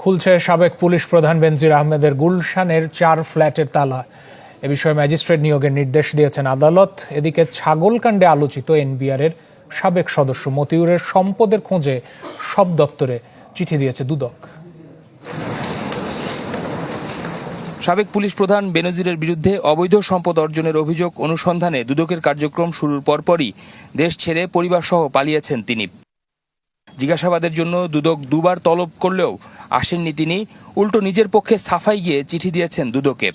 খুলছে সাবেক পুলিশ প্রধান বেনজির আহমেদের গুলশানের 4 ফ্ল্যাটের তালা। এ বিষয়ে ম্যাজিস্ট্রেট নিয়োগের নির্দেশ দিয়েছেন আদালত। এদিকে ছাগলকাণ্ডে আলোচিত এনবিআরের সাবেক সদস্য মতিউরের সম্পদের খোঁজে সব দপ্তরে চিঠি দিয়েছে দুদক। সাবেক পুলিশ প্রধান বেনজিরের বিরুদ্ধে অবৈধ সম্পদ অর্জনের অভিযোগ অনুসন্ধানে দুদকের কার্যক্রম শুরুর পরপরই দেশ ছেড়ে পরিবারসহ পালিয়েছেন তিনি। জিজ্ঞাসাবাদের জন্য দুদক দুবার তলব করলেও আসেননি তিনি। উল্টো নিজের পক্ষে সাফাই গিয়ে চিঠি দিয়েছেন দুদকে।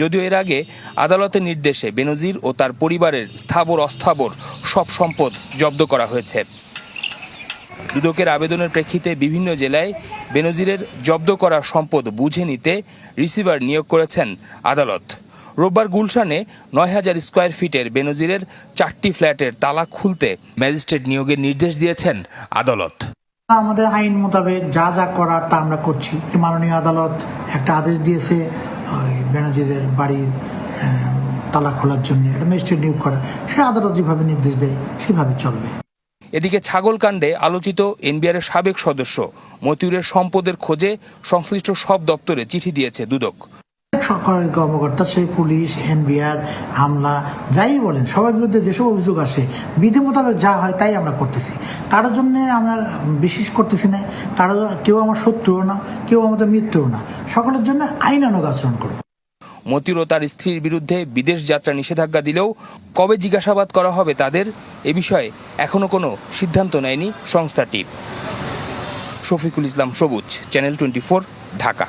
যদিও এর আগে আদালতের নির্দেশে বেনজির ও তার পরিবারের স্থাবর অস্থাবর সব সম্পদ জব্দ করা হয়েছে। দুদকের আবেদনের প্রেক্ষিতে বিভিন্ন জেলায় বেনজিরের জব্দ করা সম্পদ বুঝে নিতে রিসিভার নিয়োগ করেছেন আদালত। রোববার গুলশানে ৯,০০০ স্কোয়ার ফিটের বেনজিরের 4টি ফ্ল্যাটের তালা খুলতে ম্যাজিস্ট্রেট নিয়োগের নির্দেশ দিয়েছেন আদালত। আমাদের আইন মোতাবেক যা যা করার তা আমরা করছি। মাননীয় আদালত একটা আদেশ দিয়েছে ওই বেনজিরের বাড়ির তালা খোলার জন্য একটা ম্যাজিস্ট্রেট নিয়োগ করা, সে আদালত যেভাবে নির্দেশ দেয় সেভাবে চলবে। এদিকে ছাগলকাণ্ডে আলোচিত এনবিআরের সাবেক সদস্য মতিউরের সম্পদের খোঁজে সংশ্লিষ্ট সব দপ্তরে চিঠি দিয়েছে দুদক। সরকারি কর্মকর্তা, সে পুলিশ, এনবিআর, আমলা যাই বলেন, সবার বিরুদ্ধে যেসব অভিযোগ আসে বিধি মোতাবেক যা হয় তাই আমরা করতেছি। কারোর জন্য আমরা বিশেষ করতেছি না, কেউ আমার শত্রুও না, কেউ আমাদের মিত্রও না, সকলের জন্য আইনানুগ আচরণ করবো। মতিউর ও তার স্ত্রীর বিরুদ্ধে বিদেশ যাত্রা নিষেধাজ্ঞা দিলেও কবে জিজ্ঞাসাবাদ করা হবে তাদের, এ বিষয়ে এখনো কোনো সিদ্ধান্ত নেয়নি সংস্থাটি। শফিকুল ইসলাম সবুজ, চ্যানেল 24, ঢাকা।